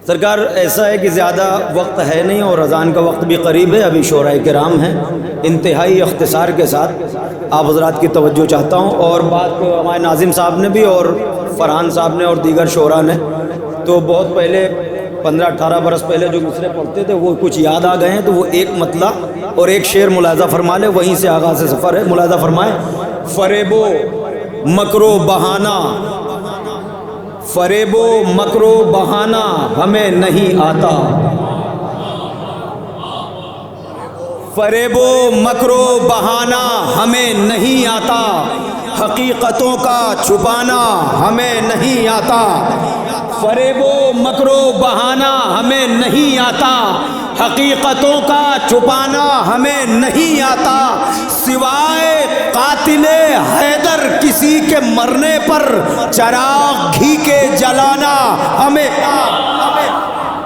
سرکار ایسا ہے کہ زیادہ وقت ہے نہیں اور اذان کا وقت بھی قریب ہے، ابھی شورائے کرام ہیں، انتہائی اختصار کے ساتھ آپ حضرات کی توجہ چاہتا ہوں۔ اور بات ہمارے ناظم صاحب نے بھی اور فرحان صاحب نے اور دیگر شعراء نے تو بہت پہلے 15-18 برس پہلے جو مصرے پڑھتے تھے وہ کچھ یاد آ گئے ہیں، تو وہ ایک مطلع اور ایک شعر ملاحظہ فرما لیں، وہیں سے آغاز سفر ہے۔ ملاحظہ فرمائیں: فریب و مکر و بہانہ، فریب و مکر و بہانہ ہمیں نہیں آتا، فریب و مکر و بہانہ ہمیں نہیں آتا، حقیقتوں کا چھپانا ہمیں نہیں آتا، فریب و مکر و بہانہ ہمیں نہیں آتا، حقیقتوں کا چھپانا ہمیں نہیں آتا، سوائے قاتل حیدر کسی کے مرنے پر چراغ گھی کے جلانا ہمیں۔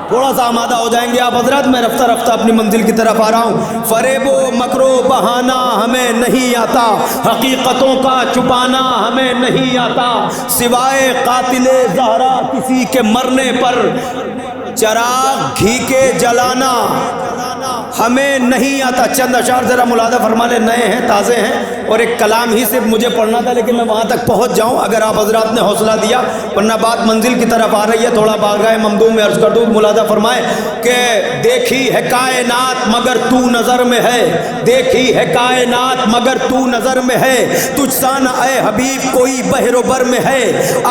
تھوڑا سا آمادہ ہو جائیں گے آپ حضرات، میں رفتہ رفتہ اپنی منزل کی طرف آ رہا ہوں۔ فریب و مکر و بہانہ ہمیں نہیں آتا، حقیقتوں کا چھپانا ہمیں نہیں آتا، سوائے قاتل زہرا کسی کے مرنے پر چراغ گھی کے جلانا ہمیں نہیں آتا۔ چند اشعار ذرا ملاحظہ فرما لیں، نئے ہیں، تازے ہیں، اور ایک کلام ہی صرف مجھے پڑھنا تھا لیکن میں وہاں تک پہنچ جاؤں اگر آپ حضرات نے حوصلہ دیا، ورنہ بات منزل کی طرف آ رہی ہے۔ تھوڑا بارگاہ ممدوح میں عرض کر دوں، ملاحظہ فرمائیں کہ دیکھی ہے کائنات مگر تو نظر میں ہے، دیکھی ہے کائنات مگر تو نظر میں ہے، تجھ سا نہ اے حبیب کوئی بحر و بر میں ہے،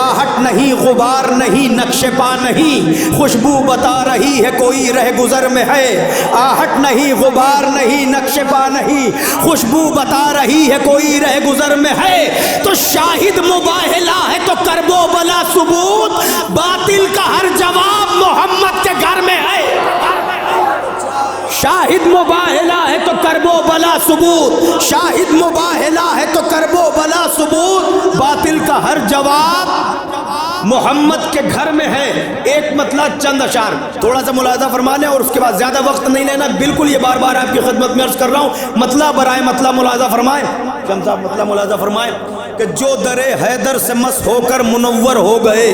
آہٹ نہیں غبار نہیں نقش پا نہیں، خوشبو بتا رہی ہے کوئی رہ گزر میں ہے، آہٹ نہیں غبار نہیں نقش پا نہیں، خوشبو بتا رہی ہے کوئی رہ گزر میں ہے، تو شاہد مباہلہ ہے تو کرب و بلا ثبوت، باطل کا ہر جواب محمد کے گھر میں ہے، شاہد مباہلہ ہے تو کرب و بلا ثبوت، شاہد مباہلہ ہے تو کرب و بلا ثبوت، باطل کا ہر جواب محمد کے گھر میں ہے۔ ایک مطلع چند اشعار تھوڑا سا ملاحظہ فرما لیں اور اس کے بعد زیادہ وقت نہیں لینا، بالکل یہ بار بار آپ کی خدمت میں عرض کر رہا ہوں، مطلع برائے مطلع ملاحظہ فرمائیں۔ شمس صاحب مطلع ملاحظہ فرمائیں کہ جو در حیدر سے مس ہو کر منور ہو گئے،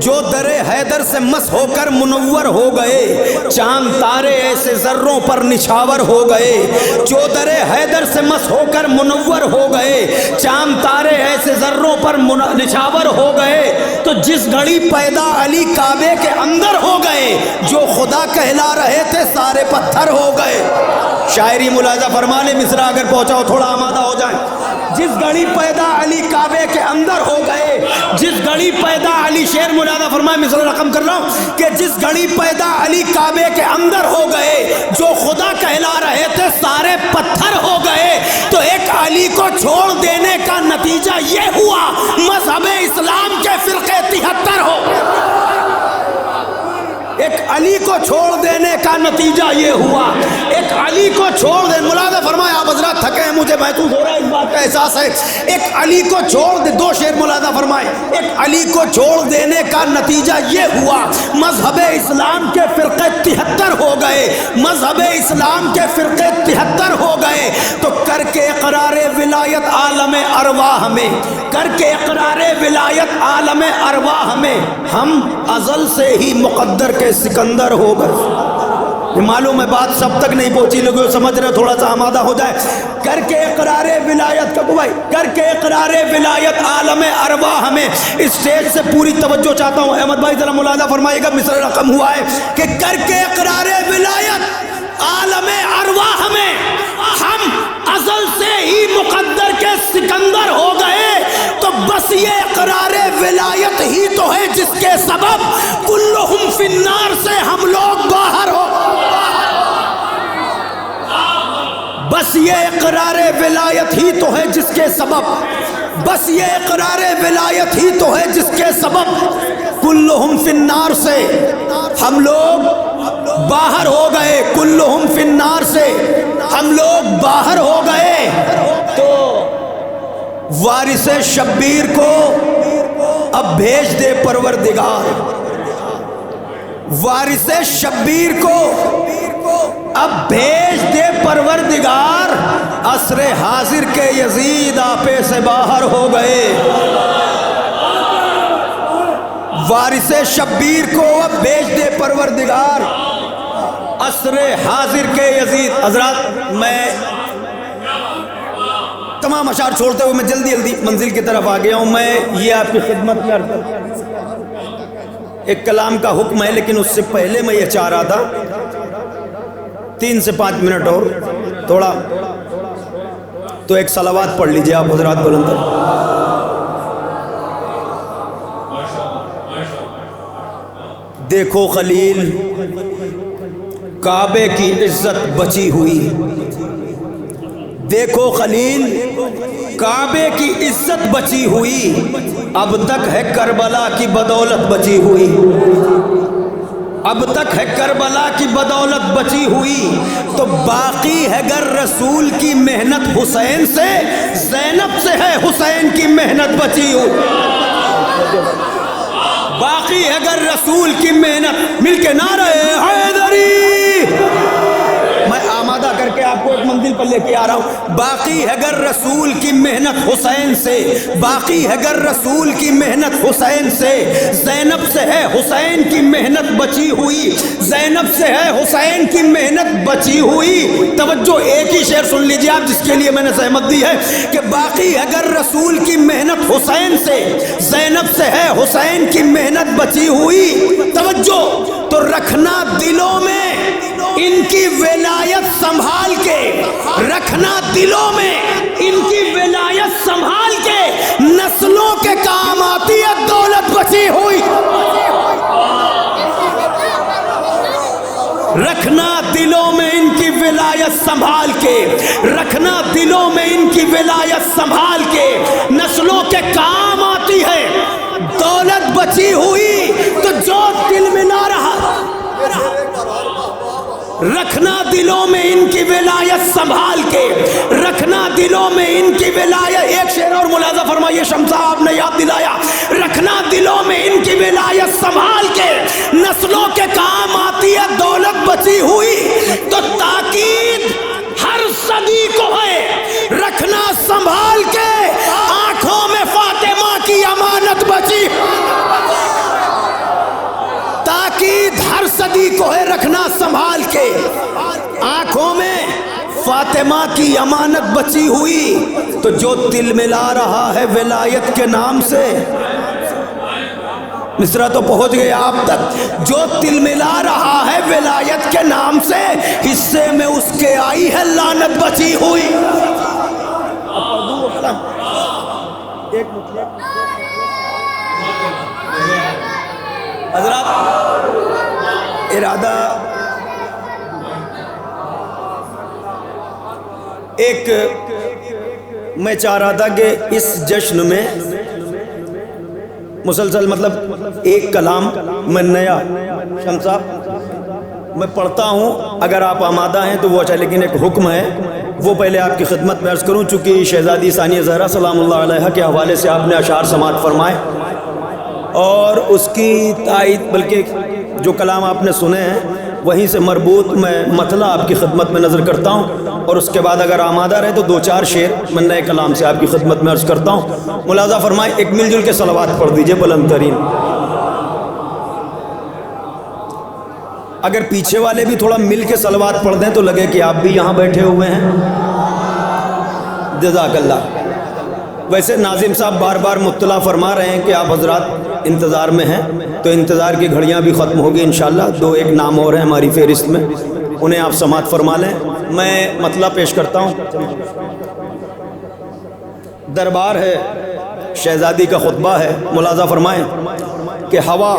جو در حیدر سے مس ہو کر منور ہو گئے، چاند تارے ایسے ذروں پر نچھاور ہو گئے، جو در حیدر سے مس ہو کر منور ہو گئے، چاند تارے ایسے ذروں پر نچھاور ہو گئے، تو جس گھڑی پیدا علی کعبے کے اندر ہو گئے، جو خدا کہلا رہے تھے سارے پتھر ہو گئے۔ شاعری ملاحظہ فرما لیں، مصرع اگر پہنچاؤ تھوڑا آمادہ ہو جائیں۔ جس گھڑی پیدا علی کعبے کے اندر ہو گئے، جس گھڑی پیدا علی، شعر ملاحظہ فرمائے، مصرع رقم کر رہا ہوں کہ جس گھڑی پیدا علی کعبے کے اندر ہو گئے، جو خدا کہلا رہے تھے سارے پتھر ہو گئے، تو ایک علی کو چھوڑ دینے کا نتیجہ یہ ہوا مذہب اسلام کے فرقے 73 ہو گئے۔ ایک علی کو چھوڑ دینے کا نتیجہ یہ ہوا، ایک علی کو چھوڑ دے، ملاحظہ فرمائے آپ حضرات تھکے ہیں، مجھے محسوس ہو رہا ہے اس بات کا احساس ہے، ایک علی کو چھوڑ دے، دو شعر ملاحظہ فرمائے، ایک علی کو چھوڑ دینے کا نتیجہ یہ ہوا مذہب اسلام کے فرقے 73 ہو گئے، مذہب اسلام کے فرقے 73 ہو گئے، تو کر کے اقرار ولایت عالم ارواح میں، کر کے اقرار ولایت عالم ارواح میں، ہم ازل سے ہی مقدر کے سکندر ہو گئے۔ معلوم ہے بات سب تک نہیں پہنچی، لوگوں سمجھ رہے، تھوڑا سا آمادہ ہو جائے۔ کر کے اقرار ولایت کا بھائی، کر کے اقرار ولایت عالم ارواح میں، اسٹیج سے پوری توجہ چاہتا ہوں، احمد بھائی ذرا ملاحظہ فرمائیے گا، مصرع رقم ہوا ہے کہ کر کے اقرار ولایت عالم ارواح میں، ہم ازل سے ہی مقدر کے سکندر ہو گئے، تو بس یہ اقرار ولایت ہی تو ہے جس کے سبب کلہم فی النار سے ہم لوگ باہر ہو، بس یہ اقرار ولایت ہی تو ہے جس کے سبب، بس یہ اقرار ولایت ہی تو ہے جس کے سبب کلہم فی النار سے ہم لوگ باہر ہو گئے، کلہم فی النار سے ہم لوگ باہر ہو گئے۔ تو وارث شبیر کو اب بھیج دے پروردگار، وارث شبیر کو اب بھیج دے پروردگار، عصر حاضر کے یزید آپے سے باہر ہو گئے، وارث شبیر کو اب بیچ دے پروردگار، عصر حاضر کے یزید۔ حضرات میں تمام اشعار چھوڑتے ہوئے میں جلدی جلدی منزل کی طرف آ گیا ہوں۔ میں یہ آپ کی خدمت میں عرض کرتا ہوں، ایک کلام کا حکم ہے، لیکن اس سے پہلے میں یہ چاہ رہا تھا 3 سے 5 منٹ اور تھوڑا تو ایک صلوات پڑھ لیجئے آپ حضرات بلند کر۔ دیکھو خلیل کعبے کی عزت بچی ہوئی، دیکھو خلیل کعبے کی عزت بچی ہوئی، اب تک ہے کربلا کی بدولت بچی ہوئی، اب تک ہے کربلا کی بدولت بچی ہوئی، تو باقی ہے گر رسول کی محنت حسین سے، زینب سے ہے حسین کی محنت بچی ہوئی، باقی ہے گر رسول کی محنت، مل کے نعرہ حیدری، میں آمادہ کر کے آپ کو ایک منزل پر لے کے آ رہا ہوں۔ باقی ہے گر رسول کی محنت حسین سے، باقی ہے گر رسول کی محنت حسین سے، زینب سے ہے حسین کی محنت بچی ہوئی، زینب سے ہے حسین کی محنت بچی ہوئی۔ توجہ، ایک ہی شعر سن لیجئے آپ جس کے لیے میں نے زحمت دی ہے کہ باقی ہے گر رسول کی محنت حسین سے، زینب سے ہے حسین کی محنت بچی ہوئی۔ توجہ، تو رکھنا دلوں میں ان کی ولایت سنبھال کے، رکھنا دلوں میں ان کی ولایت سنبھال کے، نسلوں کے کام آتی ہے دولت بچی ہوئی، رکھنا دلوں میں ان کی ولایت سنبھال کے، رکھنا دلوں میں ان کی ولایت سنبھال کے، نسلوں کے کام آتی ہے دولت بچی ہوئی، تو جو دل میں نہ رہا، رکھنا دلوں میں ان کی ولایت سنبھال کے، رکھنا دلوں میں ان کی ولایت۔ ایک شعر اور ملاحظہ فرمائیے، شمس صاحب نے یاد دلایا، رکھنا دلوں میں ان کی ولایت سنبھال کے، نسلوں کے کام آتی ہے دولت بچی ہوئی، تو تاکید ہر صدی کو ہے رکھنا سنبھال کے، آنکھوں میں فاطمہ کی امانت بچی، تاکید ہر صدی کو ہے رکھنا سنبھال کے، آنکھوں میں فاطمہ کی امانت بچی ہوئی، تو جو تل ملا رہا ہے ولایت کے نام سے، مصرع تو پہنچ گئے آپ تک، جو تل ملا رہا ہے ولایت کے نام سے، حصے میں اس کے آئی ہے لعنت بچی ہوئی۔ حضرات ارادہ ایک میں چاہ رہا تھا کہ اس جشن میں مسلسل مطلب ایک کلام میں نیا، شمس صاحب میں پڑھتا ہوں، اگر آپ آمادہ ہیں تو وہ اچھا، لیکن ایک حکم ہے وہ پہلے آپ کی خدمت میں عرض کروں، چونکہ شہزادی ثانیہ زہرا سلام اللہ علیہا کے حوالے سے آپ نے اشعار سماعت فرمائے، اور اس کی تائید، بلکہ جو کلام آپ نے سنے ہیں وہیں سے مربوط میں مطلع آپ کی خدمت میں نظر کرتا ہوں، اور اس کے بعد اگر آمادہ رہے تو 2-4 شعر میں نئے کلام سے آپ کی خدمت میں عرض کرتا ہوں۔ ملاحظہ فرمائیں، ایک مل جل کے صلوات پڑھ دیجئے بلند ترین، اگر پیچھے والے بھی تھوڑا مل کے صلوات پڑھ دیں تو لگے کہ آپ بھی یہاں بیٹھے ہوئے ہیں، جزاک اللہ۔ ویسے ناظم صاحب بار بار مطلع فرما رہے ہیں کہ آپ حضرات انتظار میں ہیں، تو انتظار کی گھڑیاں بھی ختم ہوگی انشاءاللہ۔ 2-1 نام اور ہیں ہماری فہرست میں، انہیں آپ سماعت فرما لیں۔ میں مطلع پیش کرتا ہوں، دربار ہے، شہزادی کا خطبہ ہے، ملاحظہ فرمائیں کہ ہوا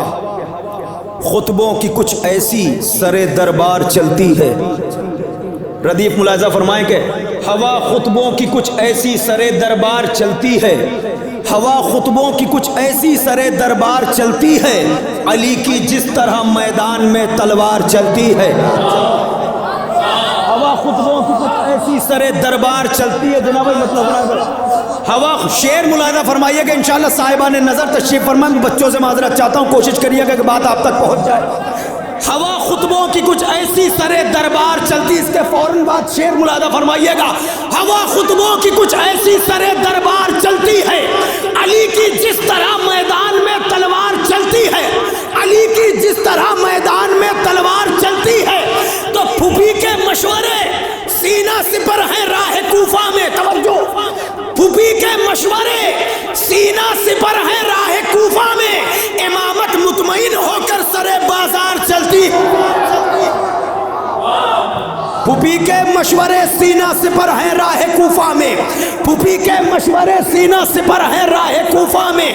خطبوں کی کچھ ایسی سر دربار چلتی ہے، ردیف ملاحظہ فرمائیں کہ ہوا خطبوں کی کچھ ایسی سر دربار چلتی ہے، ہوا خطبوں کی کچھ ایسی سر دربار چلتی ہے، علی کی جس طرح میدان میں تلوار چلتی ہے، ہوا خطبوں کی کچھ ایسی سر دربار چلتی ہے۔ جناب مطلب ہوا، شعر ملاحظہ فرمائیے کہ انشاءاللہ صاحبان نظر تشریف فرمائیں، بچوں سے معذرت چاہتا ہوں، کوشش کریے کہ بات آپ تک پہنچ جائے۔ ہوا خطبوں کی کچھ ایسی سر دربار چلتی، اس کے فوراً بعد شعر ملاحظہ فرمائیے گا، ہوا خطبوں کی کچھ ایسی سر دربار چلتی ہے، علی کی جس طرح میدان میں تلوار چلتی چلتی ہے، علی کی جس طرح میدان میں تلوار چلتی ہے، تو پھوپھی کے مشورے سینہ سپر ہیں راہ کوفہ میں. توجہ، پھوپھی کے مشورے سینہ سپر ہیں راہ کوفہ میں، امامت مطمئن ہو کر سرے بازار چلتی. پھوپھی کے مشورے سینہ سپر ہیں راہ کوفہ میں، پھوپھی کے مشورے سینہ سپر ہیں راہ کوفہ میں،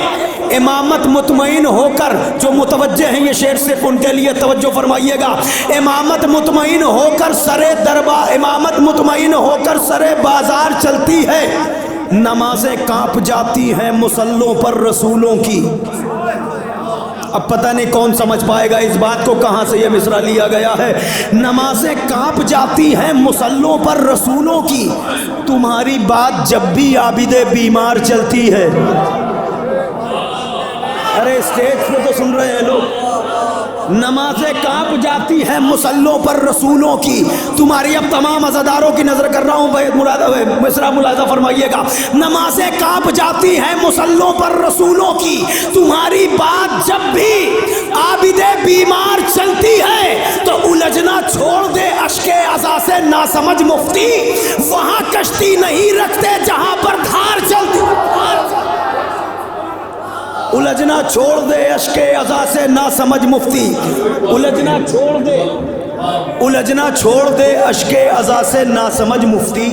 امامت مطمئن ہو کر. جو متوجہ ہیں یہ شعر صرف ان کے لیے توجہ فرمائیے گا. امامت مطمئن ہو کر سرے دربار، امامت مطمئن ہو کر سرے بازار چلتی ہے، نمازیں کانپ جاتی ہیں مصلوں پر رسولوں کی. اب پتہ نہیں کون سمجھ پائے گا اس بات کو، کہاں سے یہ مصرع لیا گیا ہے. نمازیں کانپ جاتی ہیں مصلوں پر رسولوں کی، تمہاری بات جب بھی عابد بیمار چلتی ہے. ارے اسٹیج پہ تو سن رہے ہیں لوگ. نمازیں کانپ جاتی ہیں مصلوں پر رسولوں کی، تمہاری. اب تمام عزاداروں کی نظر کر رہا ہوں، مصرع ملاحظہ فرمائیے گا. نمازیں کانپ جاتی ہیں مصلوں پر رسولوں کی، تمہاری بات جب بھی عابد بیمار چلتی ہے، تو الجھنا چھوڑ دے اشک عزا سے ناسمجھ مفتی، وہاں کشتی نہیں رکھتے جہاں پر دھار چلتی. الجھنا چھوڑ دے اشک عزا سے ناسمجھ مفتی، الجھنا چھوڑ دے، الجھنا چھوڑ دے اشک عزا سے ناسمجھ مفتی،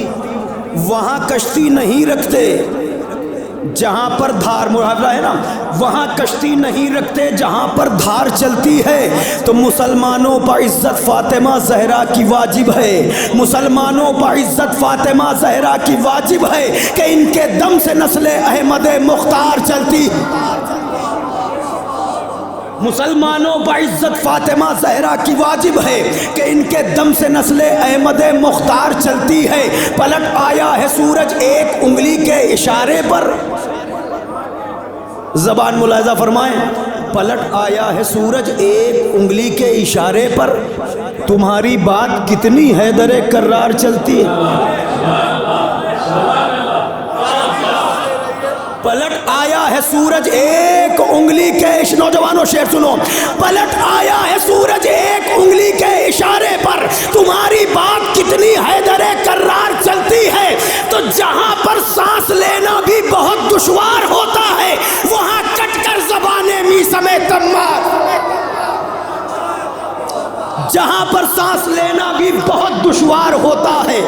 وہاں کشتی نہیں رکھتے جہاں پر دھار، محاورہ ہے نا، وہاں کشتی نہیں رکھتے جہاں پر دھار چلتی ہے. تو مسلمانوں پر عزت فاطمہ زہرا کی واجب ہے، مسلمانوں پر عزت فاطمہ زہرا کی واجب ہے کہ ان کے دم سے نسل احمد مختار چلتی. مسلمانوں پر عزت فاطمہ زہرا کی واجب ہے کہ ان کے دم سے نسل احمد مختار چلتی ہے. پلٹ آیا ہے سورج ایک انگلی کے اشارے پر، زبان ملاحظہ فرمائیں. پلٹ آیا ہے سورج ایک انگلی کے اشارے پر، تمہاری بات کتنی حیدر کرار چلتی ہے. پلٹ آیا ہے سورج ایک انگلی کے، نوجوانوں شعر سنو. پلٹ آیا ہے سورج ایک انگلی کے اشارے پر، تمہاری بات کتنی حیدر کرار چلتی ہے. تو جہاں پر سانس لینا بھی بہت دشوار ہوتا ہے، وہاں کٹ کر زبانیں میسم تمار. جہاں پر سانس لینا بھی بہت دشوار ہوتا ہے،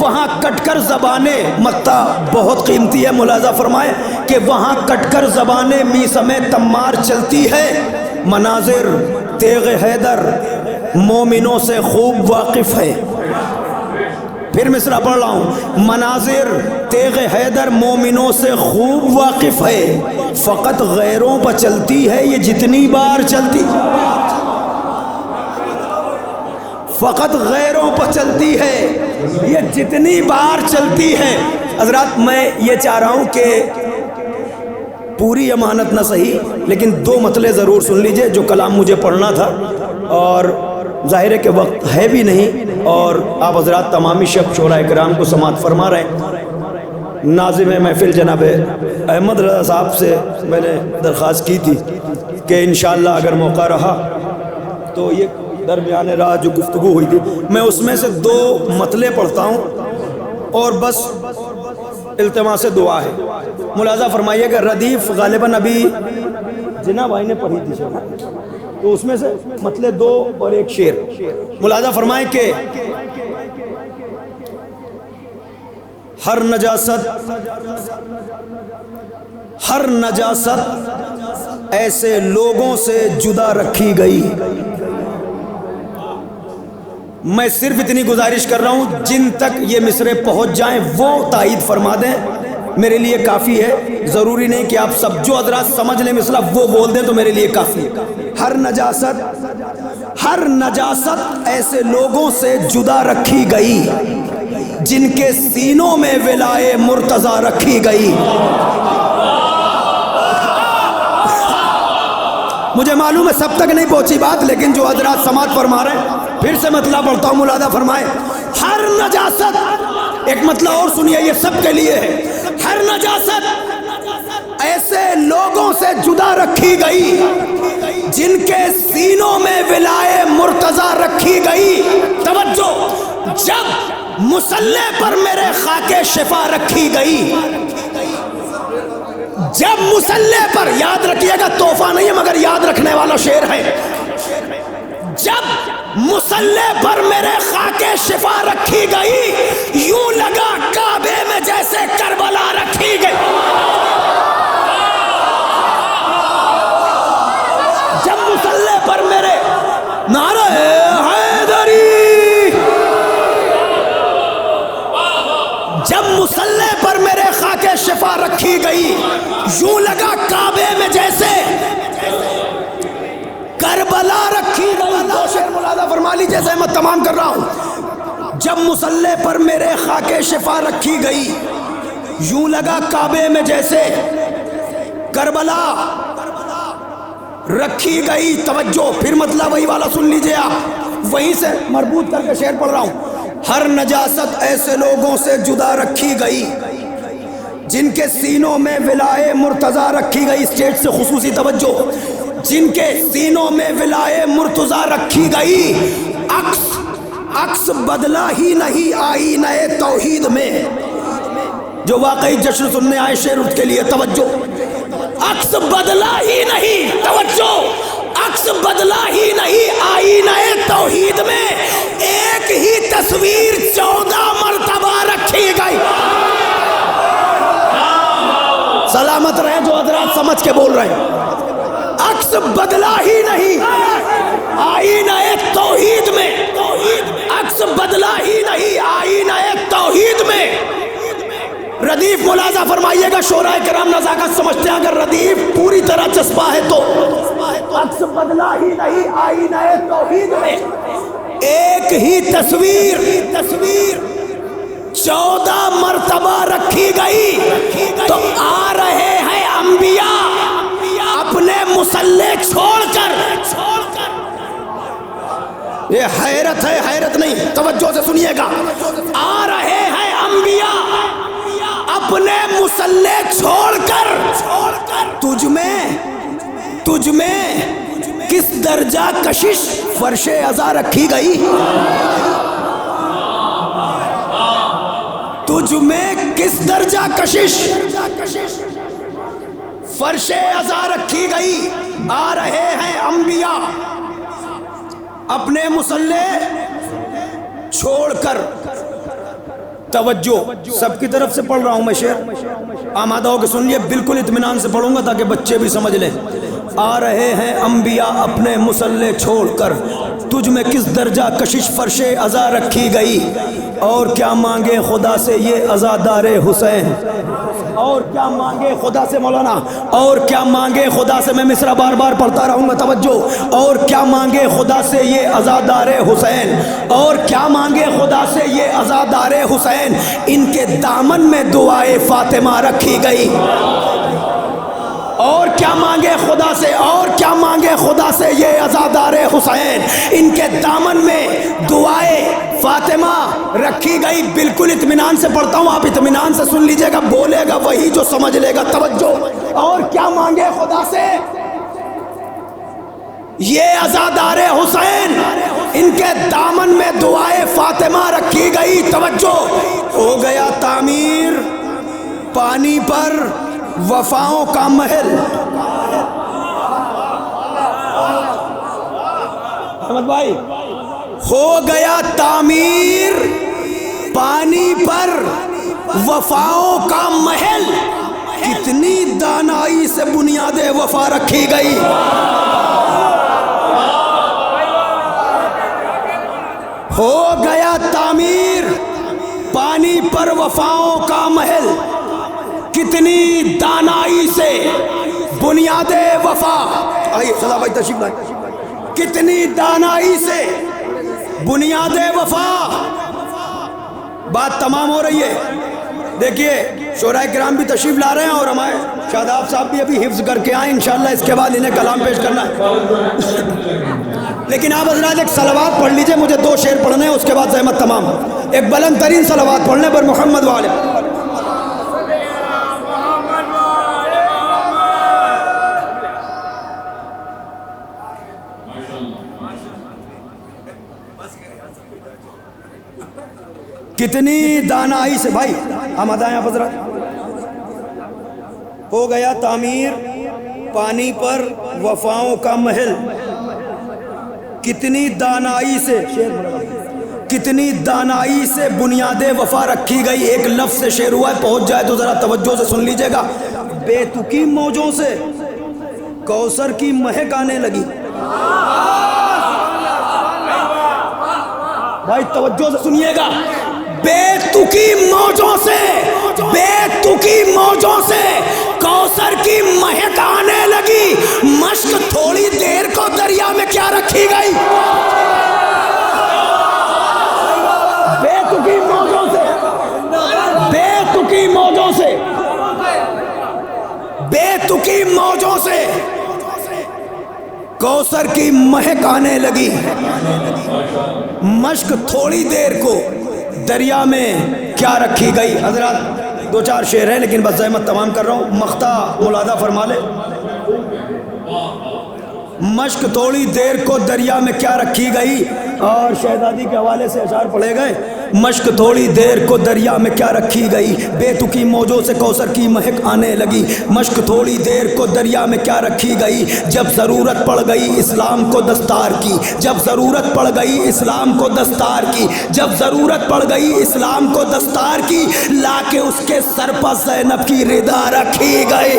وہاں کٹ کر زبانیں، مقطع بہت قیمتی ہے، ملاحظہ فرمائیں کہ وہاں کٹ کر زبانیں میسم تمار چلتی ہے. مناظر تیغ حیدر مومنوں سے خوب واقف ہے. پھر مصرع پڑھ رہا ہوں. مناظر تیغ حیدر مومنوں سے خوب واقف ہے، فقط غیروں پر چلتی ہے یہ جتنی بار چلتی، فقط غیروں پر چلتی ہے یہ جتنی بار چلتی ہے. حضرات میں یہ چاہ رہا ہوں کہ پوری امانت نہ صحیح لیکن دو مطلب ضرور سن لیجئے جو کلام مجھے پڑھنا تھا، اور ظاہر ہے کہ وقت ہے بھی نہیں، اور آپ حضرات تمامی شب شورا اکرام کو سماعت فرما رہے ہیں. ناظم محفل جناب احمد رضا صاحب سے میں نے درخواست کی تھی کہ انشاءاللہ اگر موقع رہا تو یہ درمیان راہ جو گفتگو ہوئی تھی میں اس میں سے دو مطلب پڑھتا ہوں اور بس التماس دعا ہے. ملاحظہ فرمائیے کہ ردیف غالباً ابھی جناح بھائی نے پڑھی تھی تو اس میں سے مطلب دو اور ایک شعر. ملاحظہ فرمائیں کہ ہر نجاست ایسے لوگوں سے جدا رکھی گئی. میں صرف اتنی گزارش کر رہا ہوں جن تک یہ مصرے پہنچ جائیں وہ تائید فرما دیں، میرے لیے کافی ہے. ضروری نہیں کہ آپ سب جو حضرات سمجھ لیں مصرع وہ بول دیں تو میرے لیے کافی ہے. ہر نجاست ایسے لوگوں سے جدا رکھی گئی جن کے سینوں میں ولائے مرتضی رکھی گئی. مجھے معلوم ہے سب تک نہیں پہنچی بات، لیکن جو حضرات سماعت فرما رہے ہیں پھر سے مطلب پڑھتا ہوں، ملاحظہ فرمائے. ہر نجاست، ایک مطلب اور سنیے یہ سب کے لیے ہے. ہر نجاست ایسے لوگوں سے جدا رکھی گئی جن کے سینوں میں ولائے مرتضی رکھی گئی. توجہ، جب مصلی پر میرے خاک شفا رکھی گئی، جب مصلی پر، یاد رکھیے گا تحفہ نہیں ہے مگر یاد رکھنے والا شعر ہے، جب مصلی پر میرے خاک شفا رکھی گئی، یوں لگا کعبے میں جیسے کربلا رکھی گئی. جب مصلی پر میرے نعرہ حیدری، جب مصلی پر میرے خاک شفا رکھی گئی، یوں لگا کعبے میں جیسے کربلا رکھی گئی. دو شعر ملاحظہ فرما لی جیسے میں تمام کر رہا ہوں. جب مصلی پر میرے خاک شفا رکھی گئی، یوں لگا کعبے میں جیسے کربلا رکھی گئی. توجہ، پھر مطلب وہی والا سن لیجئے آپ، وہیں سے مربوط کر کے شعر پڑھ رہا ہوں. ہر نجاست ایسے لوگوں سے جدا رکھی گئی جن کے سینوں میں ولائے مرتضی رکھی گئی. اسٹیج سے خصوصی توجہ، جن کے سینوں میں ولائے مرتضی رکھی گئی. عکس بدلا ہی نہیں آئینہ توحید میں. جو واقعی جشن سننے آئے شعر اس کے لیے توجہ. عکس بدلا ہی نہیں، توجہ، عکس بدلا ہی نہیں آئینہ توحید میں. ایک ہی تصویر 14 مرتبہ رکھی گئی. سلامت رہے جو حضرات سمجھ کے بول رہے ہیں. عکس بدلا ہی نہیں آئینہ توحید میں، عکس بدلا ہی نہیں آئینہ توحید میں. ردیف ملاحظہ فرمائیے گا، شعراء کرام نزاکت سمجھتے ہیں اگر ردیف پوری طرح چسپا ہے تو عکس بدلا ہی نہیں آئینہ توحید میں. ایک ہی تصویر 14 مرتبہ رکھی گئی. تو آ رہے ہیں انبیاء اپنے مصلی چھوڑ کر. یہ حیرت ہے، حیرت نہیں، توجہ سے سنیے گا. آ رہے ہیں انبیاء اپنے مصلی چھوڑ کر. تجھ میں کس درجہ کشش فرش عزا رکھی گئی. تجھ میں کس درجہ کشش فرش عزا رکھی گئی. آ رہے ہیں انبیاء اپنے مصلی چھوڑ کر. توجہ، سب کی طرف سے پڑھ رہا ہوں میں شعر، آمادہ ہو کے سن لیے، بالکل اطمینان سے پڑھوں گا تاکہ بچے بھی سمجھ لیں. آ رہے ہیں انبیاء اپنے مصلی چھوڑ کر، تجھ میں کس درجہ کشش فرش عزا رکھی گئی. اور کیا مانگے خدا سے یہ عزادار حسین. اور کیا مانگے خدا سے، مولانا، اور کیا مانگے خدا سے. میں مصرع بار بار پڑھتا رہوں گا، توجہ. اور کیا مانگے خدا سے یہ عزادار حسین. اور کیا مانگے خدا سے یہ عزادار حسین. ان کے دامن میں دعائے فاطمہ رکھی گئی. اور کیا مانگے خدا سے، اور کیا مانگے خدا سے یہ عزادار حسین. ان کے دامن میں دعائے فاطمہ رکھی گئی. بالکل اطمینان سے پڑھتا ہوں، آپ اطمینان سے سن لیجئے گا، بولے گا وہی جو سمجھ لے گا. توجہ. اور کیا مانگے خدا سے یہ عزادار حسین. ان کے دامن میں دعائے فاطمہ رکھی گئی. توجہ. ہو گیا تعمیر پانی پر وفاؤں کا محل. احمد بھائی، ہو گیا تعمیر پانی پر وفاؤں کا محل. کتنی دانائی سے بنیاد وفا رکھی گئی. ہو گیا تعمیر پانی پر وفاؤں کا محل. کتنی دانائی سے بنیاد وفا. آئیے صدا بھائی تشریف لائیں. کتنی دانائی سے بنیاد وفا. بات تمام ہو رہی ہے. دیکھیے شعراء کرام بھی تشریف لا رہے ہیں اور ہمارے شاداب صاحب بھی ابھی حفظ کر کے آئیں انشاءاللہ. اس کے بعد انہیں کلام پیش کرنا ہے. لیکن آپ حضرات ایک صلوات پڑھ لیجئے، مجھے 2 شعر پڑھنے ہیں، اس کے بعد زحمت تمام. ایک بلند ترین صلوات پڑھنے پر محمد والے. کتنی دانائی سے، بھائی ہم ادائیں حضرت، ہو گیا تعمیر پانی پر وفاؤں کا محل، کتنی دانائی سے، کتنی دانائی سے بنیاد وفا رکھی گئی۔ ایک لفظ سے شعر ہوا ہے، پہنچ جائے تو ذرا توجہ سے سن لیجئے گا۔ بے تکی موجوں سے کوثر کی مہک آنے لگی۔ بھائی توجہ سے سنیے گا، بے تکی موجوں سے، بے تکی موجوں سے کوثر کی مہک آنے لگی، مشک تھوڑی دیر کو دریا میں کیا رکھی گئی؟ بے تکی موجوں سے، بے تکی موجوں سے، بے تکی موجوں سے کوثر کی مہک آنے لگی، مشک تھوڑی دیر کو دریا میں کیا رکھی گئی۔ حضرات دو چار شعر ہیں لیکن بس زحمت تمام کر رہا ہوں، مقطع ملاحظہ فرما لے۔ مشک تھوڑی دیر کو دریا میں کیا رکھی گئی، اور شہزادی کے حوالے سے اشعار پڑھے گئے۔ مشک تھوڑی دیر کو دریا میں کیا رکھی گئی، بے تکی موجوں سے کوثر کی مہک آنے لگی، مشک تھوڑی دیر کو دریا میں کیا رکھی گئی، جب ضرورت پڑ گئی اسلام کو دستار کی، جب ضرورت پڑ گئی اسلام کو دستار کی، جب ضرورت پڑ گئی اسلام کو دستار کی، لا کے اس کے سر پر زینب کی ردا رکھی گئی۔